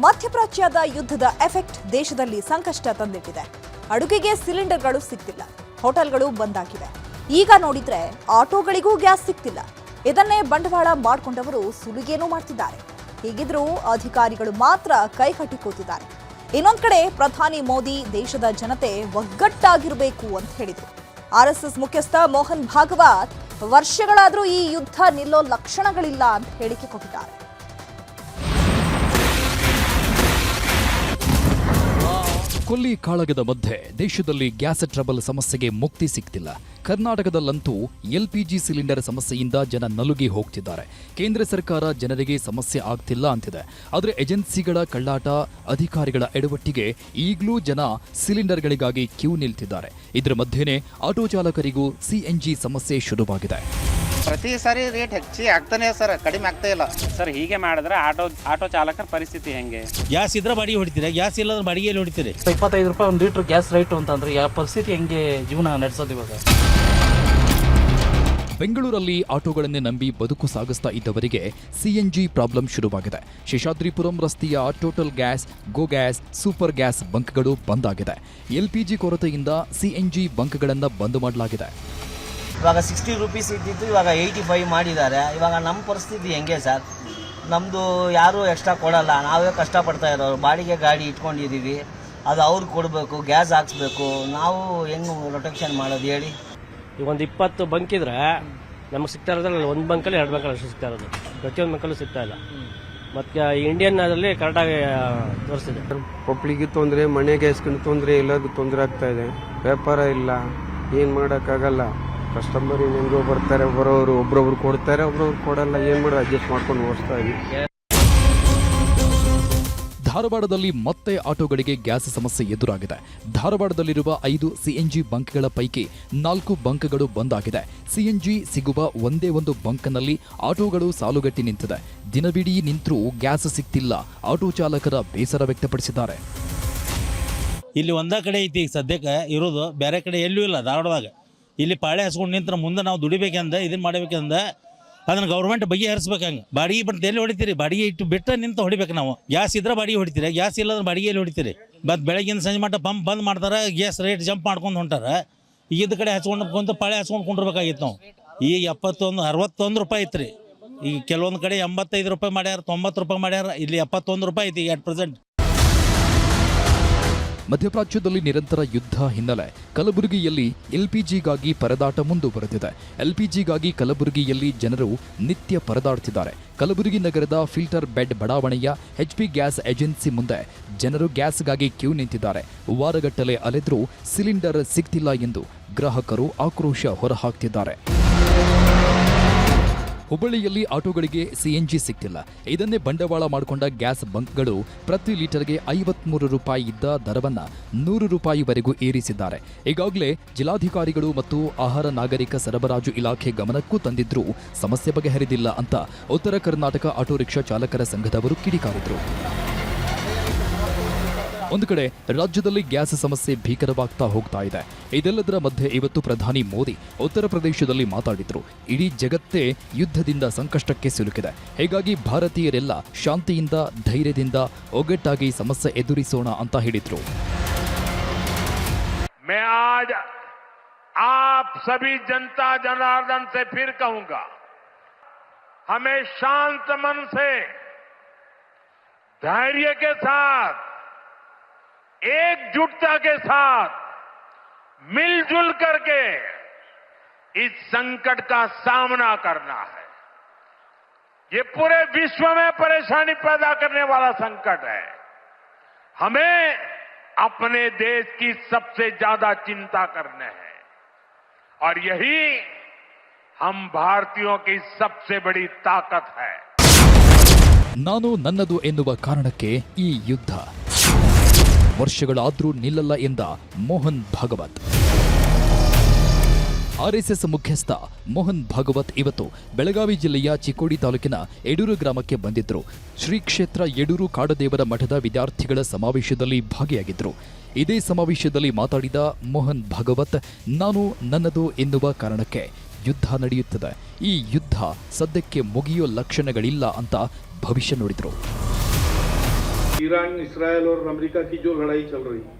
ಮಧ್ಯಪ್ರಾಚ್ಯದ ಯುದ್ಧದ ಎಫೆಕ್ಟ್ ದೇಶದಲ್ಲಿ ಸಂಕಷ್ಟ ತಂದಿಟ್ಟಿದೆ. ಅಡುಗೆಗೆ ಸಿಲಿಂಡರ್ಗಳು ಸಿಗ್ತಿಲ್ಲ, ಹೋಟೆಲ್ಗಳು ಬಂದ್ ಆಗಿವೆ. ಈಗ ನೋಡಿದ್ರೆ ಆಟೋಗಳಿಗೂ ಗ್ಯಾಸ್ ಸಿಗ್ತಿಲ್ಲ. ಇದನ್ನೇ ಬಂಡವಾಳ ಮಾಡಿಕೊಂಡವರು ಸುಲಿಗೆನೂ ಮಾಡ್ತಿದ್ದಾರೆ. ಹೀಗಿದ್ರೂ ಅಧಿಕಾರಿಗಳು ಮಾತ್ರ ಕೈಕಟ್ಟಿ ಕೂತಿದ್ದಾರೆ. ಇನ್ನೊಂದು ಕಡೆ ಪ್ರಧಾನಿ ಮೋದಿ ದೇಶದ ಜನತೆ ಒಗ್ಗಟ್ಟಾಗಿರಬೇಕು ಅಂತ ಹೇಳಿದರು. ಆರ್ಎಸ್ಎಸ್ ಮುಖ್ಯಸ್ಥ ಮೋಹನ್ ಭಾಗವತ್ ವರ್ಷಗಳಾದರೂ ಈ ಯುದ್ಧ ನಿಲ್ಲೋ ಲಕ್ಷಣಗಳಿಲ್ಲ ಅಂತ ಹೇಳಿಕೆ ಕೊಟ್ಟಿದ್ದಾರೆ. ಕೊಲ್ಲಿ ಕಾಳಗದ ಮಧ್ಯೆ ದೇಶದಲ್ಲಿ ಗ್ಯಾಸ್ ಟ್ರಬಲ್ ಸಮಸ್ಯೆಗೆ ಮುಕ್ತಿ ಸಿಗ್ತಿಲ್ಲ. ಕರ್ನಾಟಕದಲ್ಲಂತೂ ಎಲ್ಪಿಜಿ ಸಿಲಿಂಡರ್ ಸಮಸ್ಯೆಯಿಂದ ಜನ ನಲುಗಿ ಹೋಗ್ತಿದ್ದಾರೆ. ಕೇಂದ್ರ ಸರ್ಕಾರ ಜನರಿಗೆ ಸಮಸ್ಯೆ ಆಗ್ತಿಲ್ಲ ಅಂತಿದೆ. ಆದರೆ ಏಜೆನ್ಸಿಗಳ ಕಳ್ಳಾಟ, ಅಧಿಕಾರಿಗಳ ಎಡವಟ್ಟಿಗೆ ಈಗಲೂ ಜನ ಸಿಲಿಂಡರ್ಗಳಿಗಾಗಿ ಕ್ಯೂ ನಿಲ್ತಿದ್ದಾರೆ. ಇದರ ಮಧ್ಯೆನೇ ಆಟೋ ಚಾಲಕರಿಗೂ ಸಿಎನ್ಜಿ ಸಮಸ್ಯೆ ಶುರುವಾಗಿದೆ. ಪ್ರತಿ ಸಾರಿ ರೇಟ್ ಹೆಚ್ಚಿಗೆ ಆಗ್ತಾನೆ ಸರ್, ಕಡಿಮೆ ಆಗ್ತಾ ಇಲ್ಲ ಸರ್. ಹೀಗೆ ಮಾಡಿದ್ರೆ ಆಟೋ ಚಾಲಕರ ಪರಿಸ್ಥಿತಿ ಹೆಂಗೆ? ಗ್ಯಾಸ್ ಇದ್ರೆ ಬಾಡಿಗೆ ಹೊಡಿತೀರಾ, ಗ್ಯಾಸ್ ಇಲ್ಲದ್ರೆ ಬಾಡಿಗೆಯಲ್ಲಿ ಹೊಡಿತೀರಿ. 25 ರೂಪಾಯಿ ಒಂದು ಲೀಟರ್ ಗ್ಯಾಸ್ ರೈಟ್ ಅಂತಂದ್ರೆ ಯಾವ ಪರಿಸ್ಥಿತಿ ಹೆಂಗೆ ಜೀವನ ನಡೆಸೋದು ಇವಾಗ? ಬೆಂಗಳೂರಲ್ಲಿ ಆಟೋಗಳನ್ನೇ ನಂಬಿ ಬದುಕು ಸಾಗಿಸ್ತಾ ಇದ್ದವರಿಗೆ ಸಿಎನ್ಜಿ ಪ್ರಾಬ್ಲಮ್ ಶುರುವಾಗಿದೆ. ಶೇಷಾದ್ರಿಪುರಂ ರಸ್ತೆಯ ಟೋಟಲ್ ಗ್ಯಾಸ್, ಗೋ ಗ್ಯಾಸ್, ಸೂಪರ್ ಗ್ಯಾಸ್ ಬಂಕ್ಗಳು ಬಂದ್ ಆಗಿದೆ. ಎಲ್ಪಿಜಿ ಕೊರತೆಯಿಂದ ಸಿಎನ್ಜಿ ಬಂಕ್ಗಳನ್ನು ಬಂದ್ ಮಾಡಲಾಗಿದೆ. ಇವಾಗ 60 ರೂಪೀಸ್ ಇದ್ದಿದ್ದು ಇವಾಗ 85 ಮಾಡಿದ್ದಾರೆ. ಇವಾಗ ನಮ್ಮ ಪರಿಸ್ಥಿತಿ ಹೆಂಗೆ ಸರ್? ನಮ್ಮದು ಯಾರೂ ಎಕ್ಸ್ಟ್ರಾ ಕೊಡಲ್ಲ, ನಾವೇ ಕಷ್ಟಪಡ್ತಾ ಇರೋರು. ಬಾಡಿಗೆ ಗಾಡಿ ಇಟ್ಕೊಂಡಿದ್ದೀವಿ, ಅದು ಅವ್ರಿಗೆ ಕೊಡಬೇಕು, ಗ್ಯಾಸ್ ಹಾಕ್ಸ್ಬೇಕು. ನಾವು ಹೆಂಗೆ ರೊಟೇಷನ್ ಮಾಡೋದು ಹೇಳಿ? ಈಗ ಒಂದು 20 ಬಂಕ್ ಇದ್ರೆ ನಮಗೆ ಸಿಗ್ತಾ ಇರೋದ್ರಲ್ಲಿ ಒಂದು ಬಂಕಲ್ಲಿ 2 ಬಂಕಲ್ಲಿ ಅಷ್ಟು ಸಿಗ್ತಾ ಇರೋದು. ಪ್ರತಿಯೊಂದು ಬಂಕಲ್ಲೂ ಸಿಗ್ತಾ ಇಲ್ಲ. ಮತ್ತು ಇಂಡಿಯನ್ ಅದರಲ್ಲಿ ಕರೆಕ್ಟಾಗಿ ತೋರಿಸ್ತಿದೆ. ಒಬ್ಳಿಗೆ ತೊಂದರೆ, ಮನೆಗೆ ಎಸ್ಕೊಂಡು ತೊಂದರೆ, ಎಲ್ಲರಿಗೂ ತೊಂದರೆ ಆಗ್ತಾ ಇದೆ. ವ್ಯಾಪಾರ ಇಲ್ಲ, ಏನು ಮಾಡೋಕ್ಕಾಗಲ್ಲ. ಕಸ್ಟಮರ್ ಹೆಂಗೋ ಬರ್ತಾರೆ, ಬರೋರು ಒಬ್ರೊಬ್ರು ಕೊಡ್ತಾರೆ, ಒಬ್ರೊಬ್ರು ಕೊಡಲ್ಲ. ಏನು ಮಾಡೋದು, ಅಡ್ಜಸ್ಟ್ ಮಾಡ್ಕೊಂಡು ಓಡಿಸ್ತಾ ಇದ್ದೀವಿ. ಧಾರವಾಡದಲ್ಲಿ ಮತ್ತೆ ಆಟೋಗಳಿಗೆ ಗ್ಯಾಸ್ ಸಮಸ್ಯೆ ಎದುರಾಗಿದೆ. ಧಾರವಾಡದಲ್ಲಿರುವ 5 ಸಿಎನ್ಜಿ ಬಂಕ್ಗಳ ಪೈಕಿ 4 ಬಂಕ್ಗಳು ಬಂದ್ ಆಗಿದೆ. ಸಿಎನ್ಜಿ ಸಿಗುವ ಒಂದೇ ಒಂದು ಬಂಕ್ನಲ್ಲಿ ಆಟೋಗಳು ಸಾಲುಗಟ್ಟಿ ನಿಂತಿದೆ. ದಿನವಿಡೀ ನಿಂತರೂ ಗ್ಯಾಸ್ ಸಿಗ್ತಿಲ್ಲ. ಆಟೋ ಚಾಲಕರ ಬೇಸರ ವ್ಯಕ್ತಪಡಿಸಿದ್ದಾರೆ. ಇಲ್ಲಿ ಒಂದೇ ಕಡೆ ಐತಿ ಈಗ ಸದ್ಯಕ್ಕೆ ಇರೋದು, ಬೇರೆ ಕಡೆ ಎಲ್ಲೂ ಇಲ್ಲ ಧಾರವಾಡದಾಗ. ಇಲ್ಲಿ ಪಾಳೆ ಹಸ್ಕೊಂಡು ನಿಂತರ ಮುಂದೆ ನಾವು ದುಡಿಬೇಕಂದ, ಇದನ್ನು ಮಾಡಬೇಕಂದ ಅದನ್ನು ಗೌರ್ಮೆಂಟ್ ಬಗೆಹರಿಸ್ಬೇಕಂಗೆ. ಬಾಡಿಗೆ ಬಿಟ್ಟು ಎಲ್ಲಿ ಹೊಡಿತೀರಿ? ಬಾಡಿಗೆ ಇಟ್ಟು ಬಿಟ್ಟು ನಿಂತು ಹೊಡಿಬೇಕು ನಾವು. ಗ್ಯಾಸ್ ಇದ್ರೆ ಬಾಡಿಗೆ ಹೊಡಿತೀರಿ, ಗ್ಯಾಸ್ ಇಲ್ಲದ್ರೆ ಬಾಡಿಗೆಯಲ್ಲಿ ಹೊಡಿತೀರಿ. ಮತ್ತು ಬೆಳಗಿನ ಸಂಜೆ ಮಟ್ಟ ಪಂಪ್ ಬಂದ್ ಮಾಡ್ತಾರೆ, ಗ್ಯಾಸ್ ರೇಟ್ ಜಂಪ್ ಮಾಡ್ಕೊಂಡು ಹೊಂಟಾರೆ. ಈಗಿದ್ದ ಕಡೆ ಹಚ್ಕೊಂಡು ಕುಂತು ಪಾಳೆ ಹಚ್ಕೊಂಡು ಕುಂಡಿರ್ಬೇಕಾಗಿತ್ತು ನಾವು. ಈಗ 61 ರೂಪಾಯಿ ಐತ್ರಿ. ಈಗ ಕೆಲವೊಂದು ಕಡೆ 85 ರೂಪಾಯಿ ಮಾಡ್ಯಾರ, 90 ರೂಪಾಯಿ ಮಾಡ್ಯಾರ. ಇಲ್ಲಿ 71 ರೂಪಾಯಿ ಐತಿ ಈಗ @ಪ್ರೆಸೆಂಟ್. ಮಧ್ಯಪ್ರಾಚ್ಯದಲ್ಲಿ ನಿರಂತರ ಯುದ್ಧ ಹಿನ್ನೆಲೆ ಕಲಬುರಗಿಯಲ್ಲಿ ಎಲ್ಪಿಜಿಗಾಗಿ ಪರದಾಟ ಮುಂದುವರೆದಿದೆ. ಎಲ್ಪಿಜಿಗಾಗಿ ಕಲಬುರಗಿಯಲ್ಲಿ ಜನರು ನಿತ್ಯ ಪರದಾಡ್ತಿದ್ದಾರೆ. ಕಲಬುರಗಿ ನಗರದ ಫಿಲ್ಟರ್ ಬೆಡ್ ಬಡಾವಣೆಯ ಎಚ್ಪಿ ಗ್ಯಾಸ್ ಏಜೆನ್ಸಿ ಮುಂದೆ ಜನರು ಗ್ಯಾಸ್ಗಾಗಿ ಕ್ಯೂ ನಿಂತಿದ್ದಾರೆ. ವಾರಗಟ್ಟಲೆ ಅಲೆದ್ರೂ ಸಿಲಿಂಡರ್ ಸಿಗ್ತಿಲ್ಲ ಎಂದು ಗ್ರಾಹಕರು ಆಕ್ರೋಶ ಹೊರಹಾಕ್ತಿದ್ದಾರೆ. ಹುಬ್ಬಳ್ಳಿಯಲ್ಲಿ ಆಟೋಗಳಿಗೆ ಸಿಎನ್ಜಿ ಸಿಗ್ತಿಲ್ಲ. ಇದನ್ನೇ ಬಂಡವಾಳ ಮಾಡಿಕೊಂಡ ಗ್ಯಾಸ್ ಬಂಕ್ಗಳು ಪ್ರತಿ ಲೀಟರ್ಗೆ 53 ರೂಪಾಯಿ ಇದ್ದ ದರವನ್ನು 100 ರೂಪಾಯಿವರೆಗೂ ಏರಿಸಿದ್ದಾರೆ. ಈಗಾಗಲೇ ಜಿಲ್ಲಾಧಿಕಾರಿಗಳು ಮತ್ತು ಆಹಾರ ನಾಗರಿಕ ಸರಬರಾಜು ಇಲಾಖೆ ಗಮನಕ್ಕೂ ತಂದಿದ್ರೂ ಸಮಸ್ಯೆ ಬಗೆಹರಿದಿಲ್ಲ ಅಂತ ಉತ್ತರ ಕರ್ನಾಟಕ ಆಟೋ ರಿಕ್ಷಾ ಚಾಲಕರ ಸಂಘದವರು ಕಿಡಿಕಾರಿದ್ರು. ಒಂದು ಕಡೆ ರಾಜ್ಯದಲ್ಲಿ ಗ್ಯಾಸ್ ಸಮಸ್ಯೆ ಭೀಕರವಾಗ್ತಾ ಹೋಗ್ತಾ ಇದೆ. ಇದೆಲ್ಲದರ ಮಧ್ಯೆ ಇವತ್ತು ಪ್ರಧಾನಿ ಮೋದಿ ಉತ್ತರ ಪ್ರದೇಶದಲ್ಲಿ ಮಾತಾಡಿದ್ರು. ಇಡೀ ಜಗತ್ತೇ ಯುದ್ಧದಿಂದ ಸಂಕಷ್ಟಕ್ಕೆ ಸಿಲುಕಿದೆ. ಹೀಗಾಗಿ ಭಾರತೀಯರೆಲ್ಲ ಶಾಂತಿಯಿಂದ, ಧೈರ್ಯದಿಂದ ಒಗ್ಗಟ್ಟಾಗಿ ಸಮಸ್ಯೆ ಎದುರಿಸೋಣ ಅಂತ ಹೇಳಿದ್ರು. मैं आज आप सभी जनता जनार्दन से फिर कहूंगा, हमें शांत मन से, धैर्य के साथ, एकजुटता के साथ मिलजुल करके इस संकट का सामना करना है. ये पूरे विश्व में परेशानी पैदा करने वाला संकट है. हमें अपने देश की सबसे ज्यादा चिंता करने है और यही हम भारतीयों की सबसे बड़ी ताकत है. ನಾನು ನನ್ನದು ಎನ್ನುವ ಕಾರಣಕ್ಕೆ ಈ ಯುದ್ಧ ವರ್ಷಗಳಾದ್ರೂ ನಿಲ್ಲಲ್ಲ ಎಂದ ಮೋಹನ್ ಭಾಗವತ್. ಆರ್ಎಸ್ಎಸ್ ಮುಖ್ಯಸ್ಥ ಮೋಹನ್ ಭಾಗವತ್ ಇವತ್ತು ಬೆಳಗಾವಿ ಜಿಲ್ಲೆಯ ಚಿಕ್ಕೋಡಿ ತಾಲೂಕಿನ ಯಡೂರು ಗ್ರಾಮಕ್ಕೆ ಬಂದಿದ್ದರು. ಶ್ರೀ ಕ್ಷೇತ್ರ ಯಡೂರು ಕಾಡದೇವರ ಮಠದ ವಿದ್ಯಾರ್ಥಿಗಳ ಸಮಾವೇಶದಲ್ಲಿ ಭಾಗಿಯಾಗಿದ್ದರು. ಇದೇ ಸಮಾವೇಶದಲ್ಲಿ ಮಾತಾಡಿದ ಮೋಹನ್ ಭಾಗವತ್, ನಾನು ನನ್ನದು ಎನ್ನುವ ಕಾರಣಕ್ಕೆ ಯುದ್ಧ ನಡೆಯುತ್ತದೆ. ಈ ಯುದ್ಧ ಸದ್ಯಕ್ಕೆ ಮುಗಿಯೋ ಲಕ್ಷಣಗಳಿಲ್ಲ ಅಂತ ಭವಿಷ್ಯ ನುಡಿದರು. ಈ ईरान, इसराइल और अमेरिका की जो लड़ाई चल रही है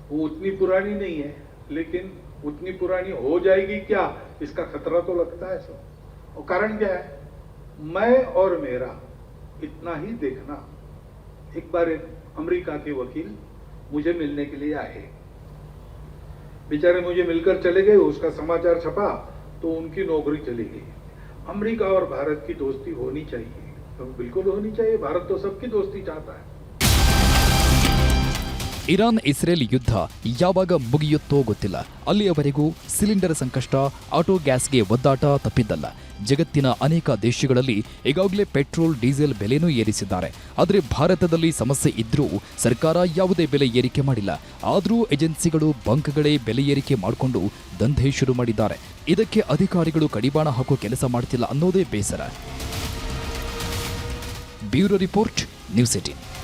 वो उतनी पुरानी नहीं है, लेकिन उतनी पुरानी हो जाएगी क्या, इसका खतरा तो लगता है सब। और कारण क्या है, मैं और मेरा इतना ही देखना। एक बार अमेरिका के वकील मुझे मिलने के लिए आए, बेचारे मुझे मिलकर चले गए, उसका समाचार छपा तो उनकी नौकरी चली गई। अमेरिका और भारत की दोस्ती होनी चाहिए, तो बिल्कुल होनी चाहिए, भारत तो सबकी दोस्ती चाहता है। ಇರಾನ್ ಇಸ್ರೇಲ್ ಯುದ್ಧ ಯಾವಾಗ ಮುಗಿಯುತ್ತೋ ಗೊತ್ತಿಲ್ಲ. ಅಲ್ಲಿಯವರೆಗೂ ಸಿಲಿಂಡರ್ ಸಂಕಷ್ಟ, ಆಟೋ ಗ್ಯಾಸ್ಗೆ ಒದ್ದಾಟ ತಪ್ಪಿದ್ದಲ್ಲ. ಜಗತ್ತಿನ ಅನೇಕ ದೇಶಗಳಲ್ಲಿ ಈಗಾಗಲೇ ಪೆಟ್ರೋಲ್, ಡೀಸೆಲ್ ಬೆಲೆನೂ ಏರಿಸಿದ್ದಾರೆ. ಆದರೆ ಭಾರತದಲ್ಲಿ ಸಮಸ್ಯೆ ಇದ್ರೂ ಸರ್ಕಾರ ಯಾವುದೇ ಬೆಲೆ ಏರಿಕೆ ಮಾಡಿಲ್ಲ. ಆದರೂ ಏಜೆನ್ಸಿಗಳು, ಬಂಕ್ಗಳೇ ಬೆಲೆ ಏರಿಕೆ ಮಾಡಿಕೊಂಡು ದಂಧೆ ಶುರು ಮಾಡಿದ್ದಾರೆ. ಇದಕ್ಕೆ ಅಧಿಕಾರಿಗಳು ಕಡಿವಾಣ ಹಾಕೋ ಕೆಲಸ ಮಾಡ್ತಿಲ್ಲ ಅನ್ನೋದೇ ಬೇಸರ. Bureau report, news 18.